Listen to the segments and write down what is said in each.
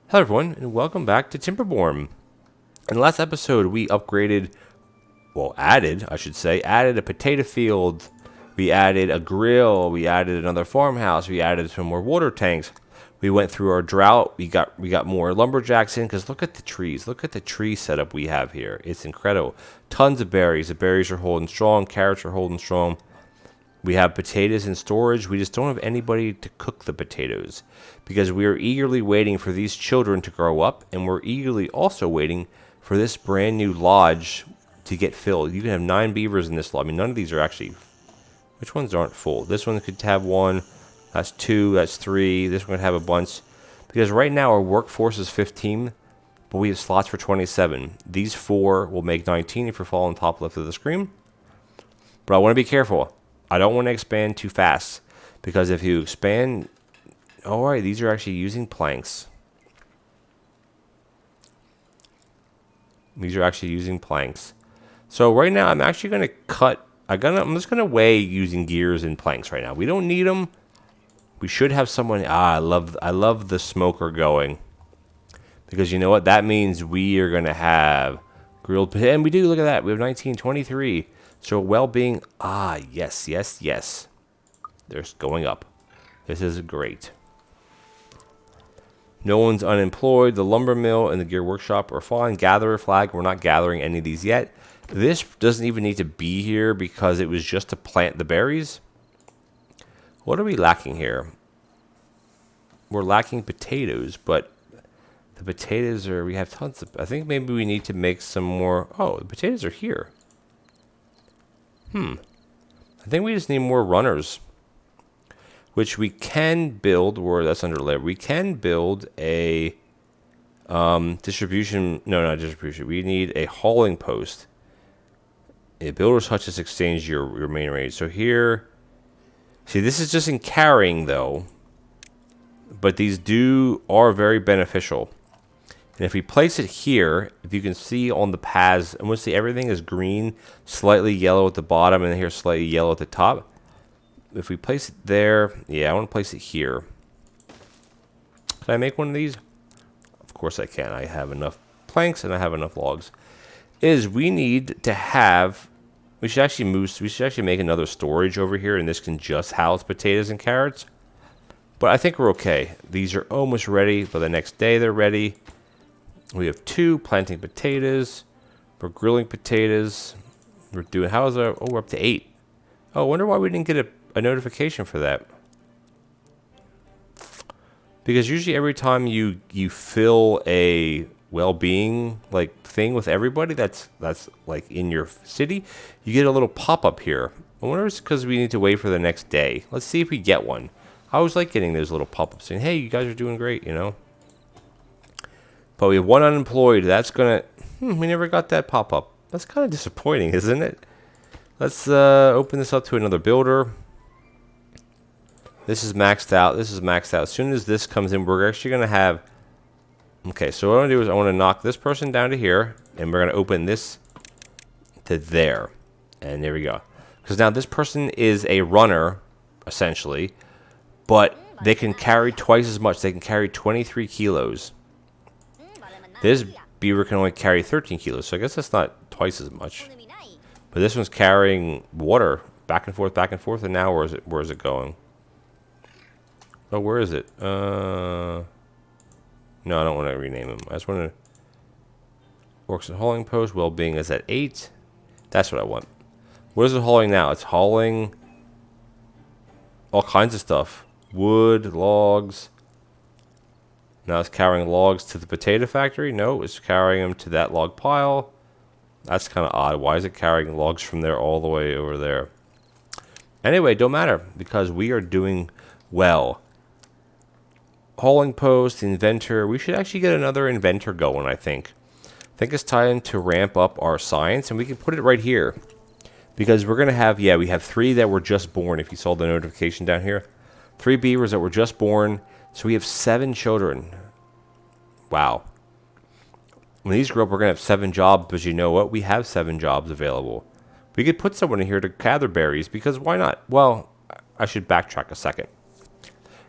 Hello everyone, and welcome back to Timberborn. In the last episode, we upgraded, added a potato field. We added a grill. We added another farmhouse. We added some more water tanks. We went through our drought. We got more lumberjacks in because look at the trees. Look at the tree setup we have here. It's incredible. Tons of berries. The berries are holding strong. Carrots are holding strong. We have potatoes in storage. We just don't have anybody to cook the potatoes because we are eagerly waiting for these children to grow up, and we're eagerly also waiting for this brand new lodge to get filled. You can have 9 beavers in this lodge. I mean, none of these are actually... Which ones aren't full? This one could have 1. That's 2. That's 3. This one could have a bunch. Because right now our workforce is 15, but we have slots for 27. These 4 will make 19 if you're following top left of the screen. But I want to be careful. I don't want to expand too fast, because if you expand... Alright, these are actually using planks. These are actually using planks. So right now I'm actually going to cut... I'm just going to weigh using gears and planks right now. We don't need them. We should have someone... I love the smoker going. Because you know what? That means we are going to have grilled... And we do, look at that. We have 19, 23... So well-being, yes. They're going up. This is great. No one's unemployed. The lumber mill and the gear workshop are fine. Gatherer flag, we're not gathering any of these yet. This doesn't even need to be here because it was just to plant the berries. What are we lacking here? We're lacking potatoes, but the potatoes are, we have tons of, I think maybe we need to make some more. Oh, the potatoes are here. I think we just need more runners, which we can build, or that's under labor. We can build a distribution. No, not distribution. We need a hauling post. A builder's hut just exchange your main range. So here, see, this is just in carrying though, but these are very beneficial. And if we place it here, if you can see on the paths, and we'll see everything is green, slightly yellow at the bottom, and here slightly yellow at the top. If we place it there, I want to place it here. Can I make one of these? Of course I can. I have enough planks and I have enough logs. We need to have, we should actually make another storage over here, and this can just house potatoes and carrots. But I think we're okay. These are almost ready. For the next day they're ready. We have 2 planting potatoes. We're grilling potatoes. We're doing, we're up to 8. Oh, I wonder why we didn't get a notification for that. Because usually every time you fill a well-being thing with everybody that's like in your city, you get a little pop-up here. I wonder if it's because we need to wait for the next day. Let's see if we get one. I always like getting those little pop-ups saying, hey, you guys are doing great, you know. But we have 1 unemployed. That's gonna... we never got that pop-up. That's kind of disappointing, isn't it? Let's open this up to another builder. This is maxed out. This is maxed out. As soon as this comes in, we're actually going to have... Okay, so what I want to do is I want to knock this person down to here, and we're going to open this to there. And there we go. Because now this person is a runner, essentially, but they can carry twice as much. They can carry 23 kilos. This beaver can only carry 13 kilos, so I guess that's not twice as much. But this one's carrying water back and forth, and now where is it going? Oh, where is it? No, I don't want to rename him. I just want to... Works at hauling post. Well-being is at 8. That's what I want. What is it hauling now? It's hauling all kinds of stuff. Wood, logs... Now it's carrying logs to the potato factory. No, it's carrying them to that log pile. That's kind of odd. Why is it carrying logs from there all the way over there? Anyway, don't matter because we are doing well. Hauling post, inventor. We should actually get another inventor going, I think. I think it's time to ramp up our science, and we can put it right here. Because we're going to have, we have 3 that were just born, if you saw the notification down here. 3 beavers that were just born. So we have 7 children. Wow. When these grow up, we're going to have 7 jobs, but you know what? We have 7 jobs available. We could put someone in here to gather berries, because why not? Well, I should backtrack a second.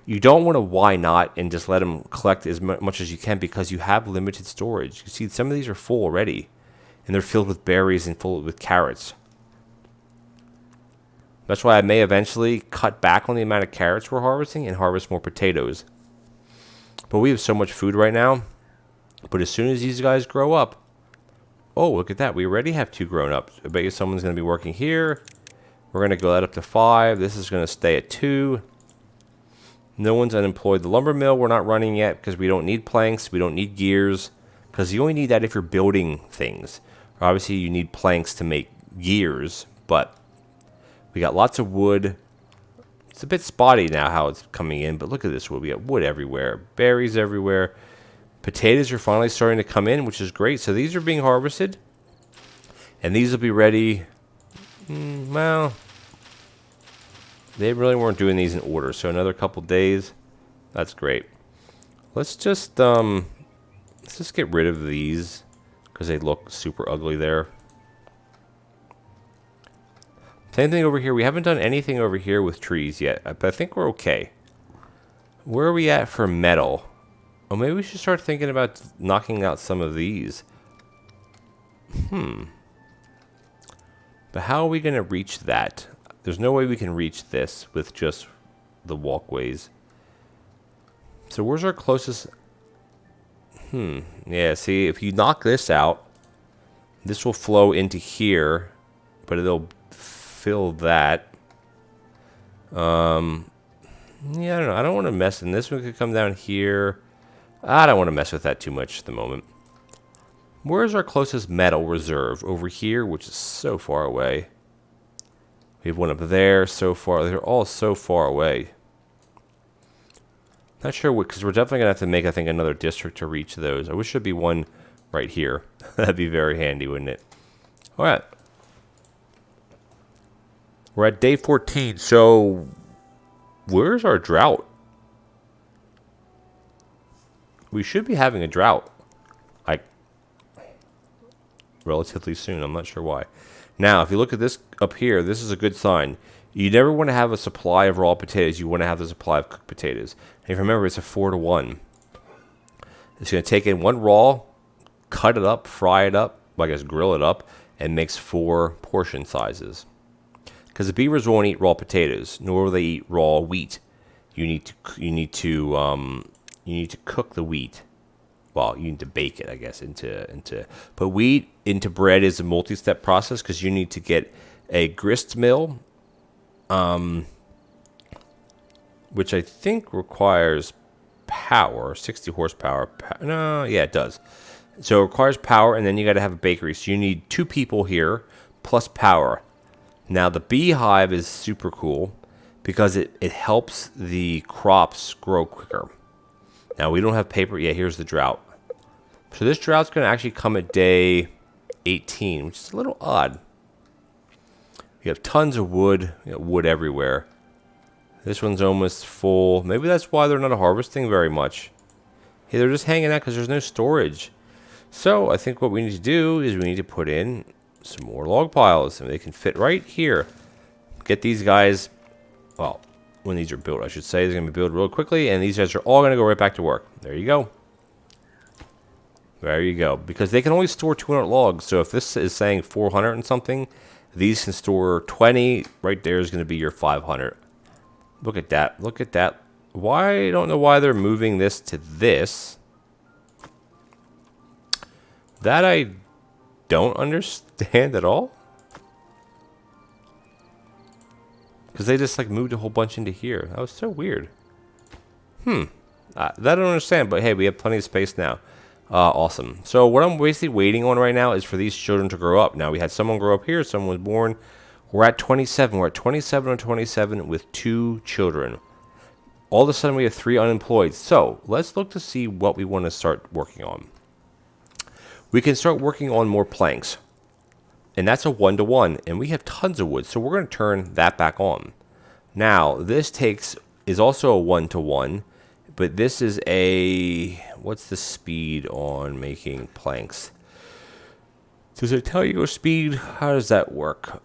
You don't want to why not and just let them collect as much as you can because you have limited storage. You see, some of these are full already, and they're filled with berries and full with carrots. That's why I may eventually cut back on the amount of carrots we're harvesting and harvest more potatoes. But we have so much food right now. But as soon as these guys grow up, oh, look at that. We already have 2 grown ups. I bet you someone's going to be working here. We're going to go that up to 5. This is going to stay at 2. No one's unemployed. The lumber mill we're not running yet because we don't need planks. We don't need gears because you only need that if you're building things. Obviously, you need planks to make gears, but we got lots of wood. It's a bit spotty now how it's coming in, but look at this wood. We got wood everywhere, berries everywhere. Potatoes are finally starting to come in, which is great. So these are being harvested, and these will be ready. Well, they really weren't doing these in order, so another couple days. That's great. Let's just get rid of these because they look super ugly there. Same thing over here. We haven't done anything over here with trees yet, but I think we're okay. Where are we at for metal? Oh, maybe we should start thinking about knocking out some of these. But how are we going to reach that? There's no way we can reach this with just the walkways. So where's our closest? Yeah, see, if you knock this out, this will flow into here, but it'll fill that. Yeah, I don't know. I don't want to mess, and this one could come down here. I don't want to mess with that too much at the moment. Where's our closest metal reserve? Over here, which is so far away. We have one up there, so far. They're all so far away. Not sure what, because we're definitely going to have to make, I think, another district to reach those. I wish there'd be one right here. That'd be very handy, wouldn't it? All right. We're at day 14, so where's our drought? We should be having a drought, like, relatively soon. I'm not sure why. Now, if you look at this up here, this is a good sign. You never want to have a supply of raw potatoes. You want to have the supply of cooked potatoes. And if you remember, it's a 4-to-1. It's going to take in 1 raw, cut it up, fry it up, well, I guess grill it up, and makes 4 portion sizes. Because the beavers won't eat raw potatoes, nor will they eat raw wheat. You need to cook the wheat. Well, you need to bake it, I guess, but wheat into bread is a multi-step process because you need to get a grist mill, which I think requires power, 60 horsepower. No, yeah, it does. So it requires power, and then you got to have a bakery. So you need 2 people here plus power. Now the beehive is super cool because it helps the crops grow quicker. Now we don't have paper. Yeah, here's the drought. So this drought's going to actually come at day 18, which is a little odd. You have tons of wood, wood everywhere. This one's almost full. Maybe that's why they're not harvesting very much. Hey, they're just hanging out because there's no storage. So I think what we need to do is we need to put in some more log piles, and they can fit right here. Get these guys, well, when these are built, I should say, they're going to be built real quickly, and these guys are all going to go right back to work. There you go. There you go. Because they can only store 200 logs, so if this is saying 400 and something, these can store 20. Right there is going to be your 500. Look at that. Look at that. I don't know why they're moving this to this. That I don't understand at all. Because they just like moved a whole bunch into here. That was so weird. That I don't understand, but hey, we have plenty of space now. Awesome. So what I'm basically waiting on right now is for these children to grow up. Now we had someone grow up here, someone was born. We're at 27. We're at 27 on 27 with 2 children. All of a sudden we have 3 unemployed. So let's look to see what we want to start working on. We can start working on more planks. And that's a 1-to-1, and we have tons of wood, so we're going to turn that back on. Now, this is also a 1-to-1, but this is a, what's the speed on making planks? Does it tell you a speed? How does that work?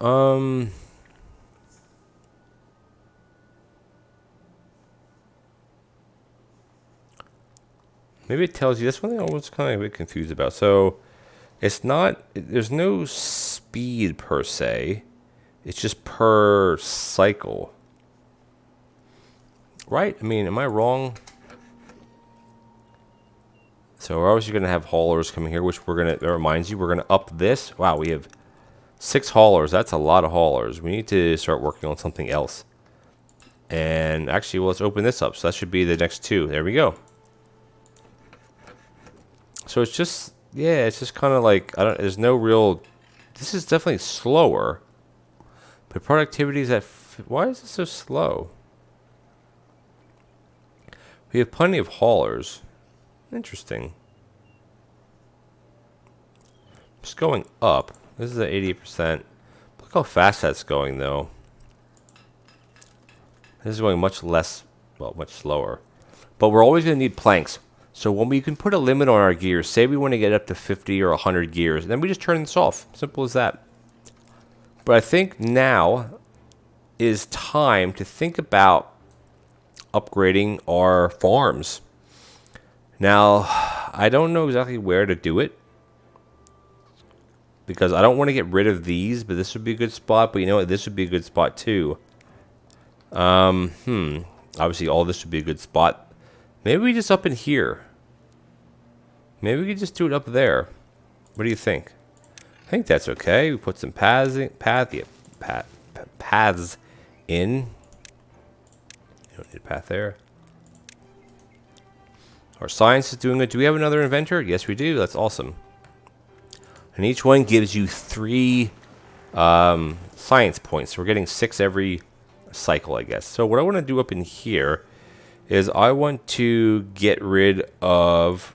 Maybe it tells you. That's one thing I was kind of a bit confused about. So it's not. There's no speed per se. It's just per cycle. Right? I mean, am I wrong? So we're obviously going to have haulers coming here, which we're going to, that reminds you, we're going to up this. Wow, we have 6 haulers. That's a lot of haulers. We need to start working on something else. And actually, well, let's open this up. So that should be the next 2. There we go. So it's just, yeah, it's just kind of like, there's no real, this is definitely slower. But productivity is at, why is it so slow? We have plenty of haulers. Interesting. Just going up. This is at 88%. Look how fast that's going, though. This is going much less, well, much slower. But we're always going to need planks. So when we can put a limit on our gears, say we want to get up to 50 or 100 gears, then we just turn this off. Simple as that. But I think now is time to think about upgrading our farms. Now, I don't know exactly where to do it, because I don't want to get rid of these, but this would be a good spot. But you know what? This would be a good spot too. Obviously, all this would be a good spot. Maybe we just up in here. Maybe we could just do it up there. What do you think? I think that's okay. We put some paths in. Paths in. You don't need a path there. Our science is doing it. Do we have another inventor? Yes, we do. That's awesome. And each one gives you 3 science points. So we're getting 6 every cycle, I guess. So what I want to do up in here is I want to get rid of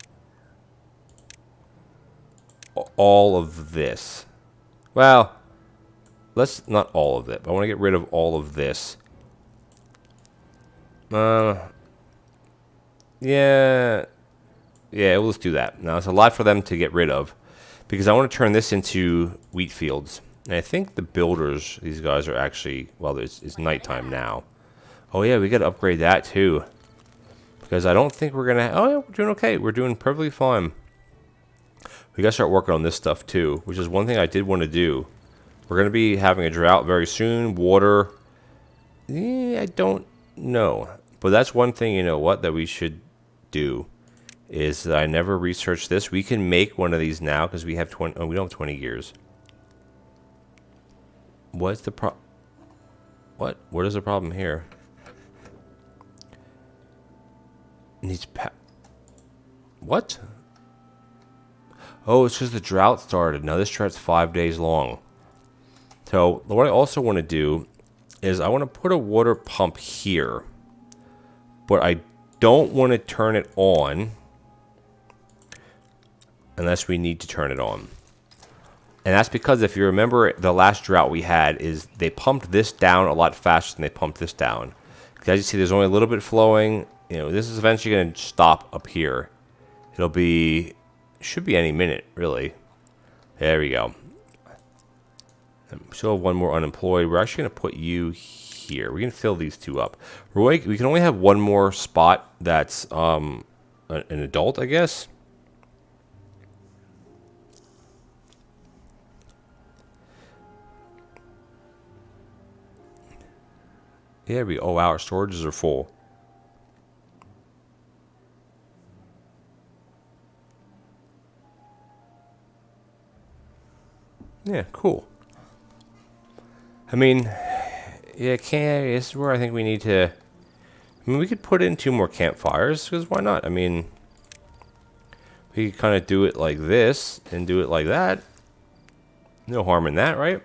all of this. Well, let's not all of it, but I want to get rid of all of this. Yeah, we'll just do that. Now, it's a lot for them to get rid of, because I want to turn this into wheat fields. And I think the builders, these guys are actually, well, it's nighttime now. Oh, yeah, we got to upgrade that, too. Because I don't think we're going to, oh, yeah, we're doing okay. We're doing perfectly fine. We got to start working on this stuff, too, which is one thing I did want to do. We're going to be having a drought very soon. Water, I don't know. But that's one thing, you know what, that we should do. Is that I never researched this. We can make one of these now because we have 20. Oh, we don't have 20 gears. What's the What? What is the problem here? Needs What? Oh, it's because the drought started. Now this drought's 5 days long. So what I also want to do is I want to put a water pump here, but I don't want to turn it on unless we need to turn it on. And that's because if you remember the last drought we had is they pumped this down a lot faster than they pumped this down. Because as you see, there's only a little bit flowing. You know, this is eventually going to stop up here. It'll be, should be any minute, really. There we go. We still have one more unemployed. We're actually going to put you here. We can fill these 2 up. Roy, we can only have one more spot that's an adult, I guess. Yeah, oh wow, our storages are full. Yeah, cool. I mean, yeah, this is where I think we need to. I mean, we could put in 2 more campfires, because why not? I mean, we could kind of do it like this and do it like that. No harm in that, right?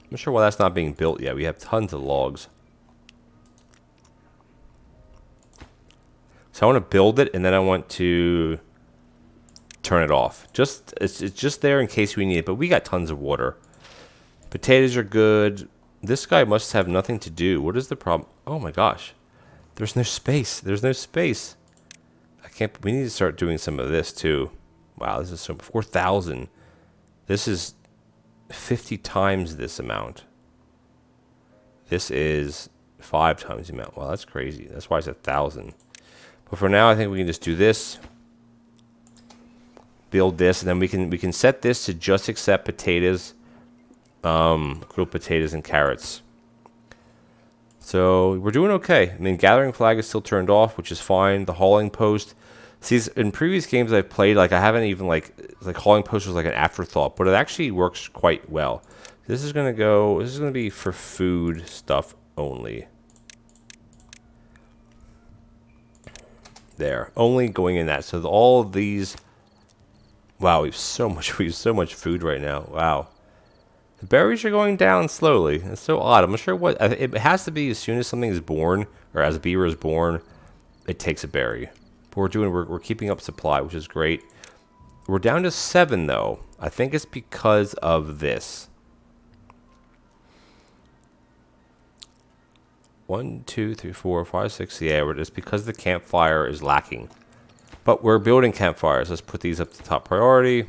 I'm not sure why that's not being built yet. We have tons of logs. So I want to build it, and then I want to turn it off. It's just there in case we need it, but we got tons of water. Potatoes are good. This guy must have nothing to do. What is the problem? Oh my gosh. There's no space. There's no space. I can't, we need to start doing some of this too. Wow, this is so 4,000. This is 50 times this amount. This is 5 times the amount. Wow, that's crazy. That's why it's 1,000. But for now, I think we can just do this. Build this, and then we can set this to just accept potatoes, grilled potatoes and carrots. So we're doing okay. I mean, gathering flag is still turned off, which is fine. The hauling post. See, in previous games I've played, like I haven't even like hauling post was like an afterthought, but it actually works quite well. This is gonna go. This is gonna be for food stuff only. There, only going in that. So all of these. Wow, we have so much food right now. Wow. The berries are going down slowly. It's so odd. I'm not sure what. It has to be as soon as something is born, or as a beaver is born, it takes a berry. But we're keeping up supply, which is great. We're down to 7 though. I think it's because of this. 1, 2, 3, 4, 5, 6. Yeah, it's because the campfire is lacking. But we're building campfires. Let's put these up to top priority.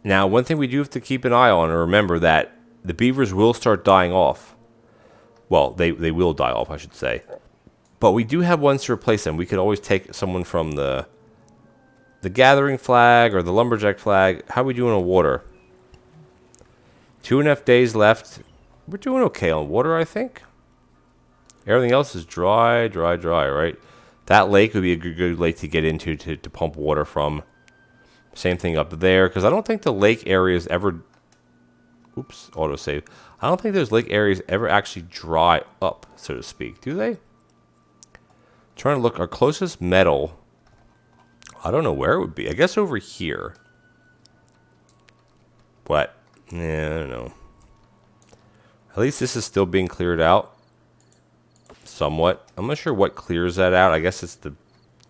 Now, one thing we do have to keep an eye on, and remember that the beavers will start dying off. Well, they will die off, I should say. But we do have ones to replace them. We could always take someone from the gathering flag or the lumberjack flag. How are we doing on water? 2.5 days left. We're doing okay on water, I think. Everything else is dry, right? That lake would be a good lake to get into to pump water from. Same thing up there, because I don't think the lake areas ever... Oops, autosave. I don't think those lake areas ever actually dry up, so to speak. Do they? Trying to look, our closest metal... I don't know where it would be. I guess over here. What? Yeah, I don't know. At least this is still being cleared out. Somewhat. I'm not sure what clears that out. I guess it's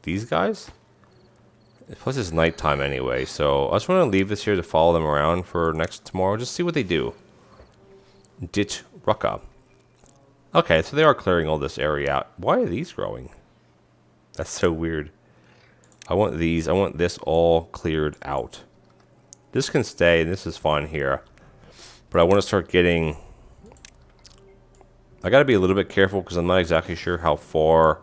these guys? Plus it's nighttime anyway, so I just want to leave this here to follow them around for tomorrow. Just see what they do. Ditch Rucka. Okay, so they are clearing all this area out. Why are these growing? That's so weird. I want these. I want this all cleared out. This can stay, and this is fine here. But I want to start getting... I got to be a little bit careful because I'm not exactly sure how far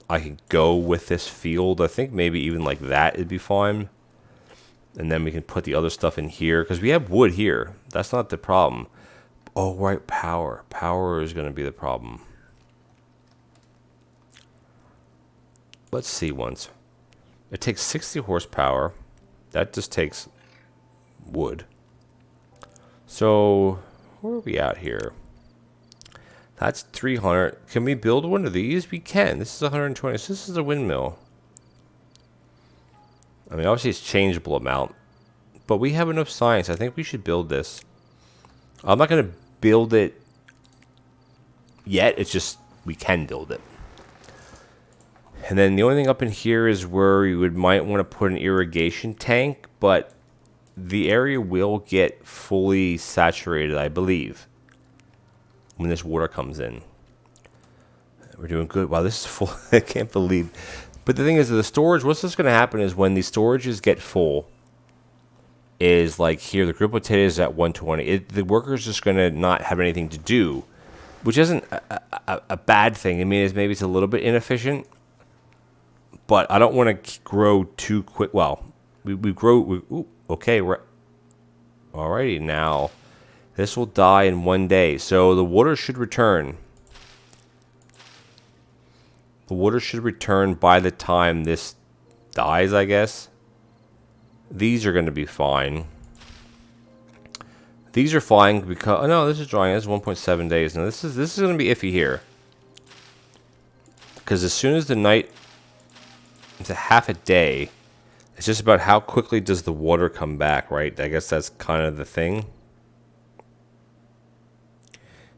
I can go with this field. I think maybe even like that would be fine. And then we can put the other stuff in here because we have wood here. That's not the problem. Oh, right, power. Power is going to be the problem. Let's see once. It takes 60 horsepower. That just takes wood. So, where are we at here? That's 300. Can we build one of these? We can. This is 120. So this is a windmill. I mean, obviously it's changeable amount. But we have enough science. I think we should build this. I'm not going to build it yet. It's just we can build it. And then the only thing up in here is where you might want to put an irrigation tank. But the area will get fully saturated, I believe, when this water comes in. We're doing good. Wow, this is full. I can't believe. But the thing is, the storage, what's just going to happen is when these storages get full, is like here, the grilled potatoes is at 120. The worker's just going to not have anything to do, which isn't a bad thing. I mean, maybe it's a little bit inefficient, but I don't want to grow too quick. Well, we grow. Ooh, okay, we're alrighty now. This will die in 1 day, so the water should return. The water should return by the time this dies, I guess. These are going to be fine. These are fine because... Oh, no, this is drying. This is 1.7 days. Now, this is going to be iffy here. Because as soon as the night... It's a half a day. It's just about how quickly does the water come back, right? I guess that's kind of the thing.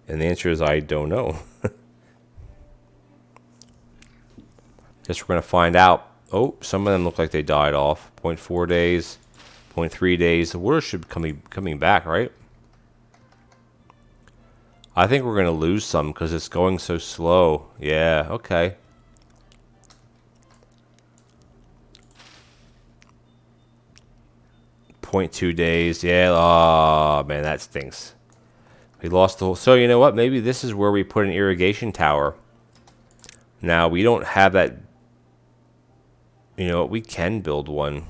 And the answer is I don't know. Guess we're going to find out. Oh, some of them look like they died off. 0.4 days, 0.3 days. The water should be coming back, right? I think we're going to lose some because it's going so slow. Yeah, okay. .2 days. Yeah, oh, man, that stinks. We lost the whole... So, you know what? Maybe this is where we put an irrigation tower. Now, we don't have that... You know what? We can build one.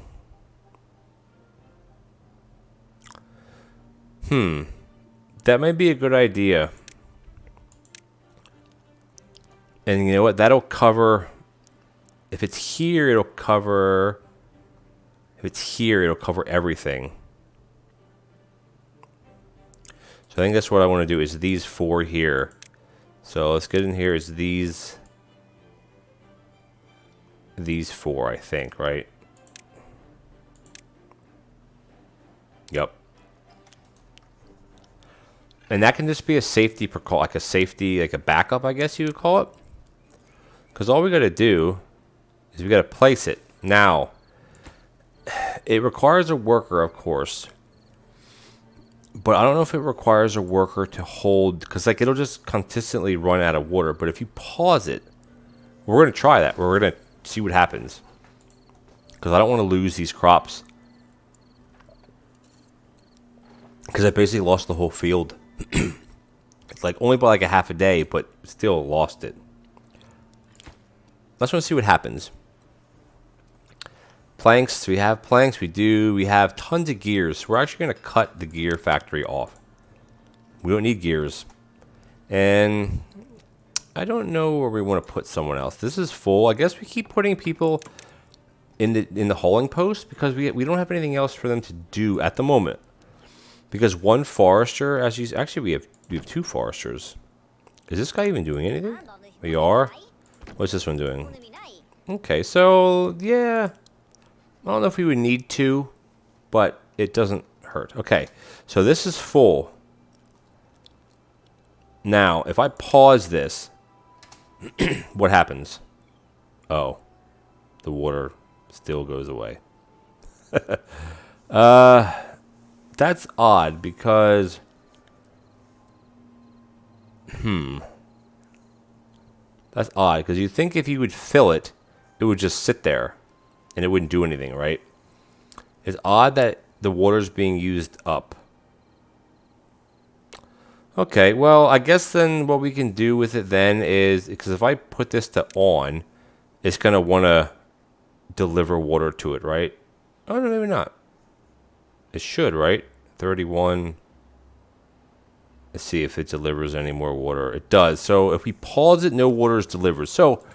That might be a good idea. And you know what? That'll cover... If it's here, it'll cover... If it's here, it'll cover everything. So I think that's what I want to do is these 4 here. So let's get in here is these 4, I think, right? Yep. And that can just be a safety precaution, like a backup, I guess you would call it. Because all we got to do is we got to place it. Now, it requires a worker, of course. But I don't know if it requires a worker to hold, because like it'll just consistently run out of water. But if you pause it, we're going to try that. We're going to see what happens. Because I don't want to lose these crops. Because I basically lost the whole field. It's like only by like a half a day, but still lost it. Let's want to see what happens. Planks, we have planks, we have tons of gears. We're actually going to cut the gear factory off. We don't need gears. And I don't know where we want to put someone else. This is full. I guess we keep putting people in the hauling post because we don't have anything else for them to do at the moment. Because one forester, actually we have 2 foresters. Is this guy even doing anything? We are. What's this one doing? Okay, so yeah. I don't know if we would need to, but it doesn't hurt. Okay, so this is full. Now, if I pause this, what happens? Oh, the water still goes away. That's odd because... That's odd because you'd think if you would fill it, it would just sit there. And it wouldn't do anything, right? It's odd that the water's being used up. Okay, well, I guess then what we can do with it then is... Because if I put this to on, it's going to want to deliver water to it, right? Oh, no, maybe not. It should, right? 31. Let's see if it delivers any more water. It does. So if we pause it, no water is delivered. So...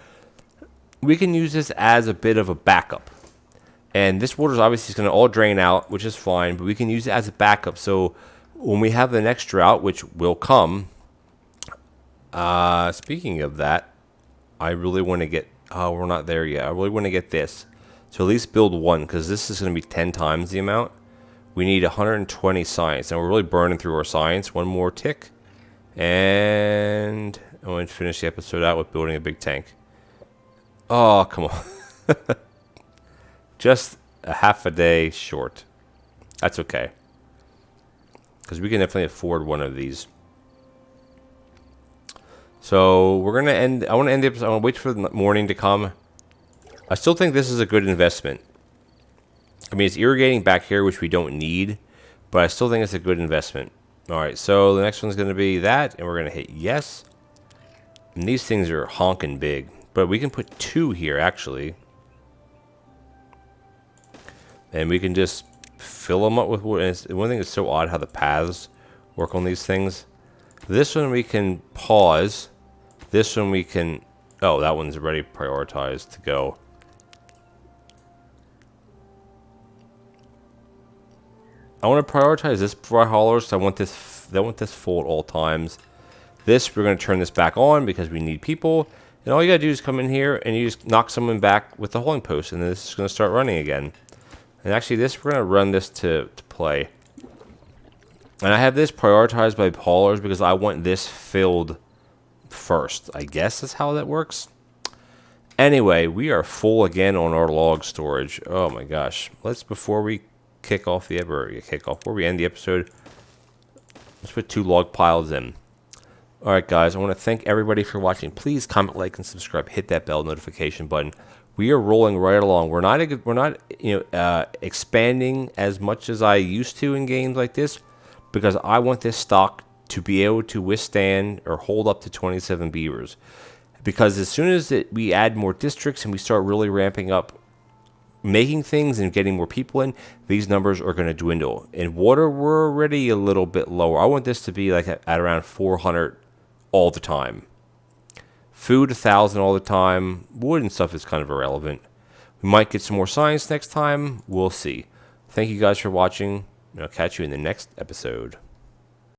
we can use this as a bit of a backup. And this water is obviously going to all drain out, which is fine, but we can use it as a backup. So when we have the next drought, which will come, speaking of that, I really want to get, oh, we're not there yet. I really want to get this. So at least build 1, because this is going to be 10 times the amount. We need 120 science, and we're really burning through our science. 1 more tick. And I'm going to finish the episode out with building a big tank. Oh, come on. Just a half a day short. That's okay. Because we can definitely afford one of these. So, we're going to end... I want to end the episode. I want to wait for the morning to come. I still think this is a good investment. I mean, it's irrigating back here, which we don't need. But I still think it's a good investment. Alright, so the next one's going to be that. And we're going to hit yes. And these things are honking big. But we can put 2 here, actually. And we can just fill them up with wood. And one thing that's so odd how the paths work on these things. This one we can pause. This one we can... Oh, that one's already prioritized to go. I want to prioritize this for our haulers. So I want this full at all times. This, we're going to turn this back on because we need people. And all you gotta do is come in here and you just knock someone back with the hauling post, and then this is gonna start running again. And actually, we're gonna run this to play. And I have this prioritized by haulers because I want this filled first. I guess that's how that works. Anyway, we are full again on our log storage. Oh my gosh! Before we kick off the before we end the episode, let's put 2 log piles in. Alright guys, I want to thank everybody for watching. Please comment, like, and subscribe. Hit that bell notification button. We are rolling right along. We're not expanding as much as I used to in games like this because I want this stock to be able to withstand or hold up to 27 beavers. Because as soon as we add more districts and we start really ramping up making things and getting more people in, these numbers are going to dwindle. In water, we're already a little bit lower. I want this to be like at around 400 all the time. Food, 1,000 all the time. Wood and stuff is kind of irrelevant. We might get some more science next time. We'll see. Thank you guys for watching, and I'll catch you in the next episode.